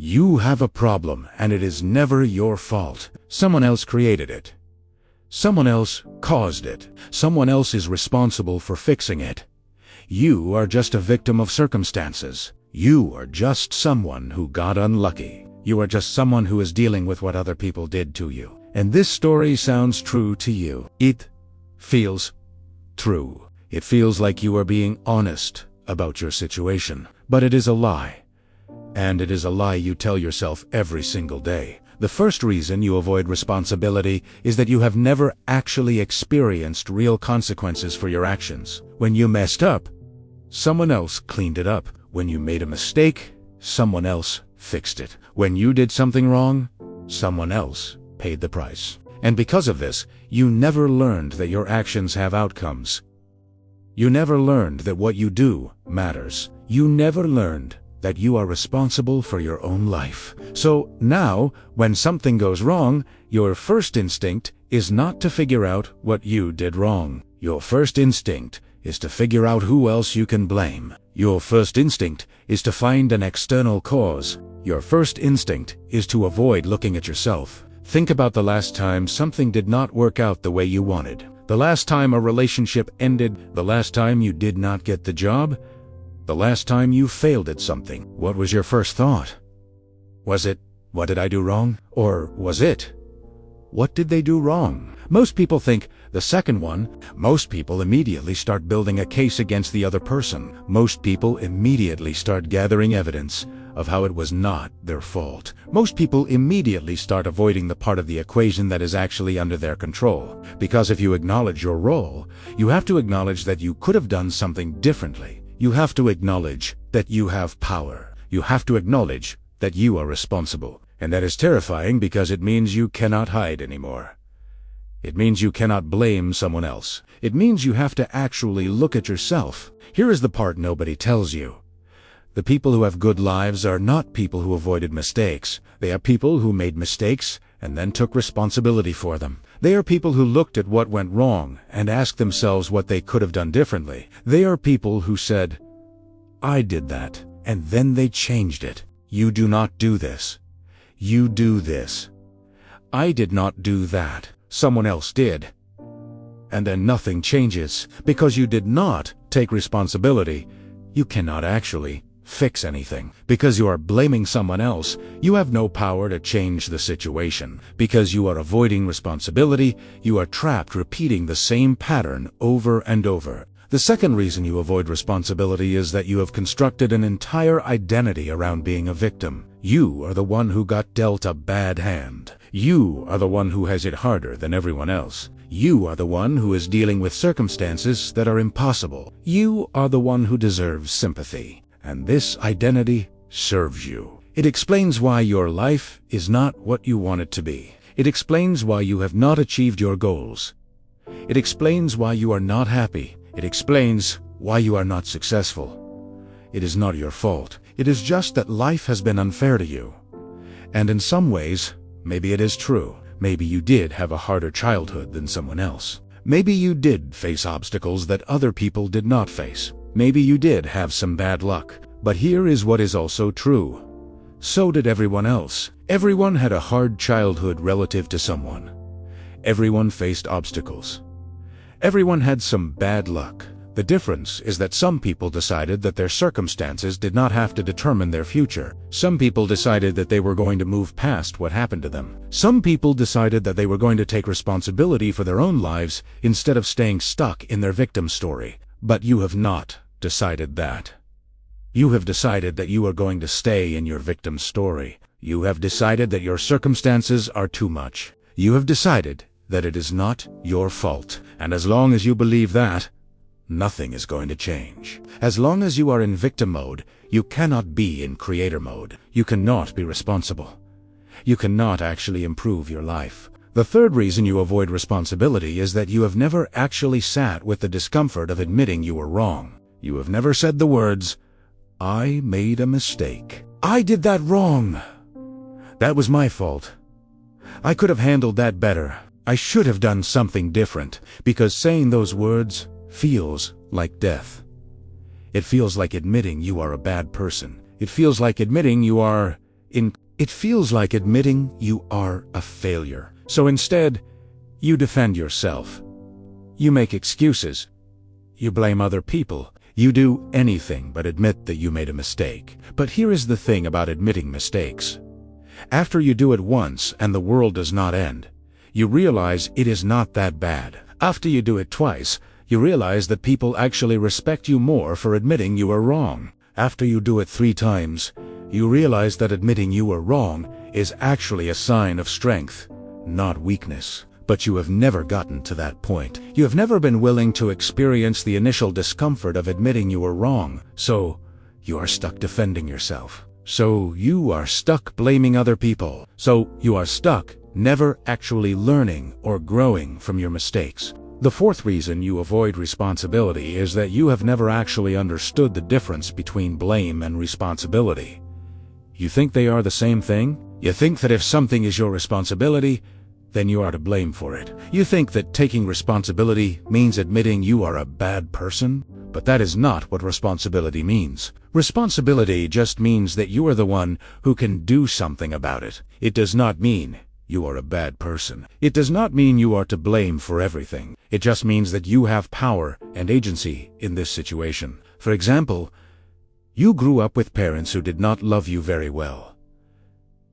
You have a problem, and it is never your fault. Someone else created it. Someone else caused it. Someone else is responsible for fixing it. You are just a victim of circumstances. You are just someone who got unlucky. You are just someone who is dealing with what other people did to you. And this story sounds true to you. It feels true. It feels like you are being honest about your situation. But it is a lie. And it is a lie you tell yourself every single day. The first reason you avoid responsibility is that you have never actually experienced real consequences for your actions. When you messed up, someone else cleaned it up. When you made a mistake, someone else fixed it. When you did something wrong, someone else paid the price. And because of this, you never learned that your actions have outcomes. You never learned that what you do matters. You never learned that you are responsible for your own life. So now, when something goes wrong, your first instinct is not to figure out what you did wrong. Your first instinct is to figure out who else you can blame. Your first instinct is to find an external cause. Your first instinct is to avoid looking at yourself. Think about the last time something did not work out the way you wanted. The last time a relationship ended. The last time you did not get the job. The last time you failed at something. What was your first thought? Was it, what did I do wrong? Or was it, what did they do wrong? Most people think the second one. Most people immediately start building a case against the other person. Most people immediately start gathering evidence of how it was not their fault. Most people immediately start avoiding the part of the equation that is actually under their control. Because if you acknowledge your role, you have to acknowledge that you could have done something differently. You have to acknowledge that you have power. You have to acknowledge that you are responsible. And that is terrifying because it means you cannot hide anymore. It means you cannot blame someone else. It means you have to actually look at yourself. Here is the part nobody tells you. The people who have good lives are not people who avoided mistakes. They are people who made mistakes and then took responsibility for them. They are people who looked at what went wrong and asked themselves what they could have done differently. They are people who said, I did that, and then they changed it. You do not do this. You do this. I did not do that. Someone else did. And then nothing changes. Because you did not take responsibility, you cannot actually fix anything. Because you are blaming someone else, you have no power to change the situation. Because you are avoiding responsibility, you are trapped repeating the same pattern over and over. The second reason you avoid responsibility is that you have constructed an entire identity around being a victim. You are the one who got dealt a bad hand. You are the one who has it harder than everyone else. You are the one who is dealing with circumstances that are impossible. You are the one who deserves sympathy. And this identity serves you. It explains why your life is not what you want it to be. It explains why you have not achieved your goals. It explains why you are not happy. It explains why you are not successful. It is not your fault. It is just that life has been unfair to you. And in some ways, maybe it is true. Maybe you did have a harder childhood than someone else. Maybe you did face obstacles that other people did not face. Maybe you did have some bad luck. But here is what is also true. So did everyone else. Everyone had a hard childhood relative to someone. Everyone faced obstacles. Everyone had some bad luck. The difference is that some people decided that their circumstances did not have to determine their future. Some people decided that they were going to move past what happened to them. Some people decided that they were going to take responsibility for their own lives instead of staying stuck in their victim story. But you have not decided that. You have decided that you are going to stay in your victim story. You have decided that your circumstances are too much. You have decided that it is not your fault. And as long as you believe that, nothing is going to change. As long as you are in victim mode, you cannot be in creator mode. You cannot be responsible. You cannot actually improve your life. The third reason you avoid responsibility is that you have never actually sat with the discomfort of admitting you were wrong. You have never said the words, I made a mistake. I did that wrong. That was my fault. I could have handled that better. I should have done something different. Because saying those words feels like death. It feels like admitting you are a bad person. It feels like admitting you are It feels like admitting you are a failure. So instead, you defend yourself. You make excuses. You blame other people. You do anything but admit that you made a mistake. But here is the thing about admitting mistakes. After you do it once and the world does not end, you realize it is not that bad. After you do it twice, you realize that people actually respect you more for admitting you are wrong. After you do it 3 times, you realize that admitting you were wrong is actually a sign of strength, not weakness. But you have never gotten to that point. You have never been willing to experience the initial discomfort of admitting you were wrong, so you are stuck defending yourself. So you are stuck blaming other people. So you are stuck never actually learning or growing from your mistakes. The 4th reason you avoid responsibility is that you have never actually understood the difference between blame and responsibility. You think they are the same thing? You think that if something is your responsibility, then you are to blame for it. You think that taking responsibility means admitting you are a bad person, but that is not what responsibility means. Responsibility just means that you are the one who can do something about it. It does not mean you are a bad person. It does not mean you are to blame for everything. It just means that you have power and agency in this situation. For example, you grew up with parents who did not love you very well.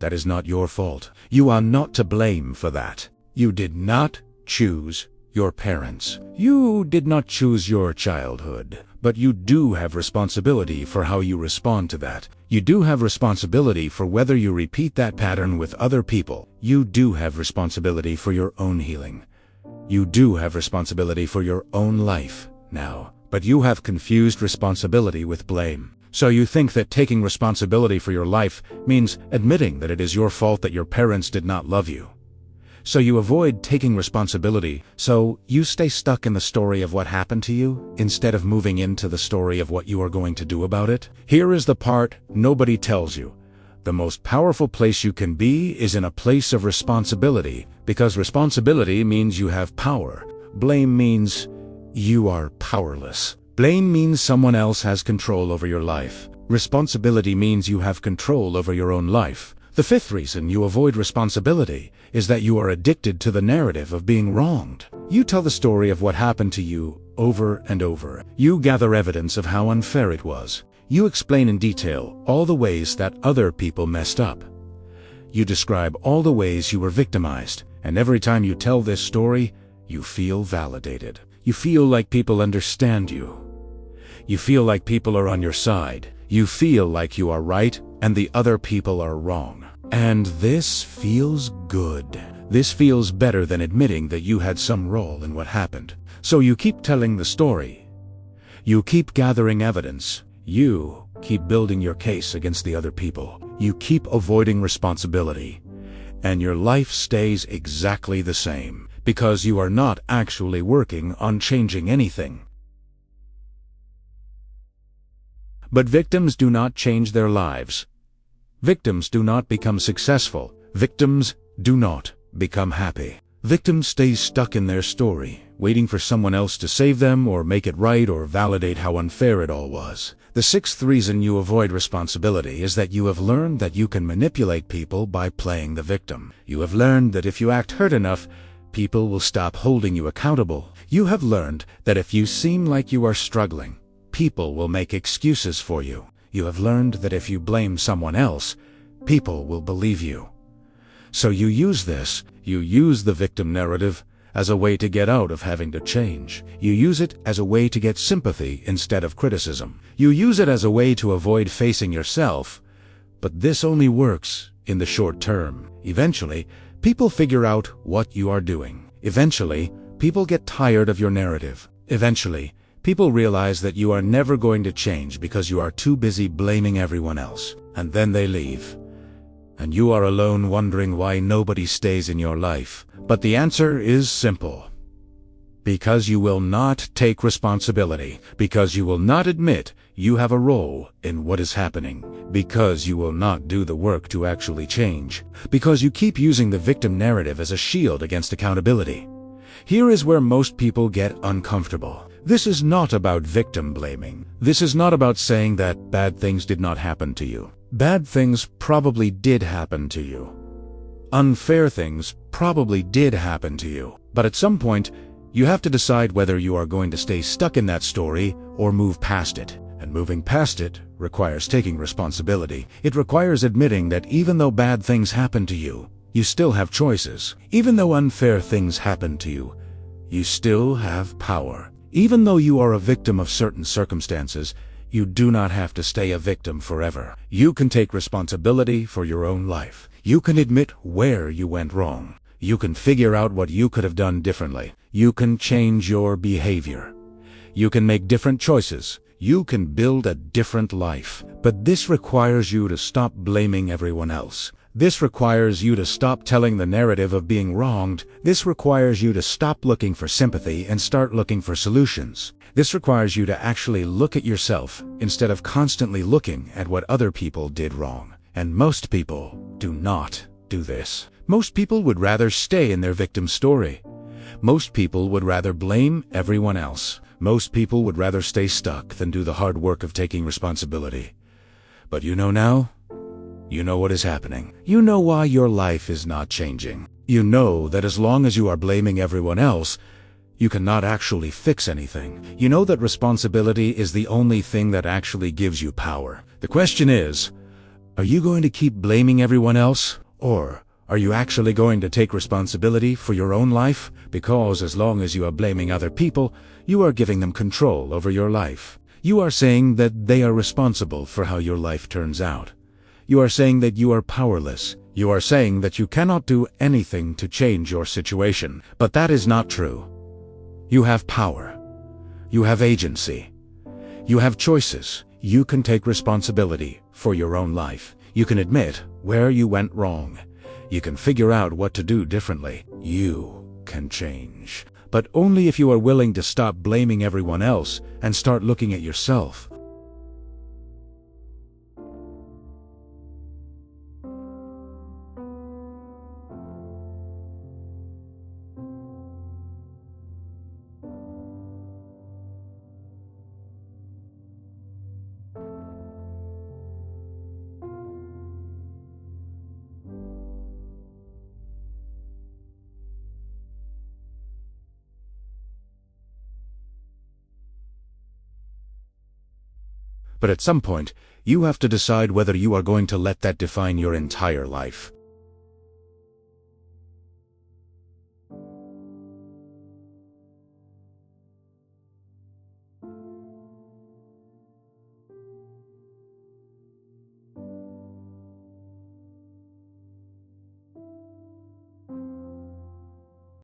That is not your fault. You are not to blame for that. You did not choose your parents. You did not choose your childhood. But you do have responsibility for how you respond to that. You do have responsibility for whether you repeat that pattern with other people. You do have responsibility for your own healing. You do have responsibility for your own life now. But you have confused responsibility with blame. So you think that taking responsibility for your life means admitting that it is your fault that your parents did not love you. So you avoid taking responsibility, so you stay stuck in the story of what happened to you, instead of moving into the story of what you are going to do about it. Here is the part nobody tells you. The most powerful place you can be is in a place of responsibility, because responsibility means you have power. Blame means you are powerless. Blame means someone else has control over your life. Responsibility means you have control over your own life. The 5th reason you avoid responsibility is that you are addicted to the narrative of being wronged. You tell the story of what happened to you over and over. You gather evidence of how unfair it was. You explain in detail all the ways that other people messed up. You describe all the ways you were victimized, and every time you tell this story, you feel validated. You feel like people understand you. You feel like people are on your side. You feel like you are right and the other people are wrong. And this feels good. This feels better than admitting that you had some role in what happened. So you keep telling the story. You keep gathering evidence. You keep building your case against the other people. You keep avoiding responsibility. And your life stays exactly the same, because you are not actually working on changing anything. But victims do not change their lives. Victims do not become successful. Victims do not become happy. Victims stay stuck in their story, waiting for someone else to save them or make it right or validate how unfair it all was. The 6th reason you avoid responsibility is that you have learned that you can manipulate people by playing the victim. You have learned that if you act hurt enough, people will stop holding you accountable. You have learned that if you seem like you are struggling, people will make excuses for you. You have learned that if you blame someone else, people will believe you. So you use the victim narrative as a way to get out of having to change. You use it as a way to get sympathy instead of criticism. You use it as a way to avoid facing yourself. But this only works in the short term. Eventually, people figure out what you are doing. Eventually, people get tired of your narrative. Eventually, people realize that you are never going to change because you are too busy blaming everyone else. And then they leave. And you are alone wondering why nobody stays in your life. But the answer is simple. Because you will not take responsibility. Because you will not admit you have a role in what is happening. Because you will not do the work to actually change. Because you keep using the victim narrative as a shield against accountability. Here is where most people get uncomfortable. This is not about victim blaming. This is not about saying that bad things did not happen to you. Bad things probably did happen to you. Unfair things probably did happen to you. But at some point, you have to decide whether you are going to stay stuck in that story or move past it. And moving past it requires taking responsibility. It requires admitting that even though bad things happen to you, you still have choices. Even though unfair things happen to you, you still have power. Even though you are a victim of certain circumstances, you do not have to stay a victim forever. You can take responsibility for your own life. You can admit where you went wrong. You can figure out what you could have done differently. You can change your behavior. You can make different choices. You can build a different life. But this requires you to stop blaming everyone else. This requires you to stop telling the narrative of being wronged. This requires you to stop looking for sympathy and start looking for solutions. This requires you to actually look at yourself instead of constantly looking at what other people did wrong. And most people do not do this. Most people would rather stay in their victim story. Most people would rather blame everyone else. Most people would rather stay stuck than do the hard work of taking responsibility. But you know now? You know what is happening. You know why your life is not changing. You know that as long as you are blaming everyone else, you cannot actually fix anything. You know that responsibility is the only thing that actually gives you power. The question is, are you going to keep blaming everyone else? Or are you actually going to take responsibility for your own life? Because as long as you are blaming other people, you are giving them control over your life. You are saying that they are responsible for how your life turns out. You are saying that you are powerless. You are saying that you cannot do anything to change your situation. But that is not true. You have power. You have agency. You have choices. You can take responsibility for your own life. You can admit where you went wrong. You can figure out what to do differently. You can change. But only if you are willing to stop blaming everyone else and start looking at yourself. But at some point, you have to decide whether you are going to let that define your entire life.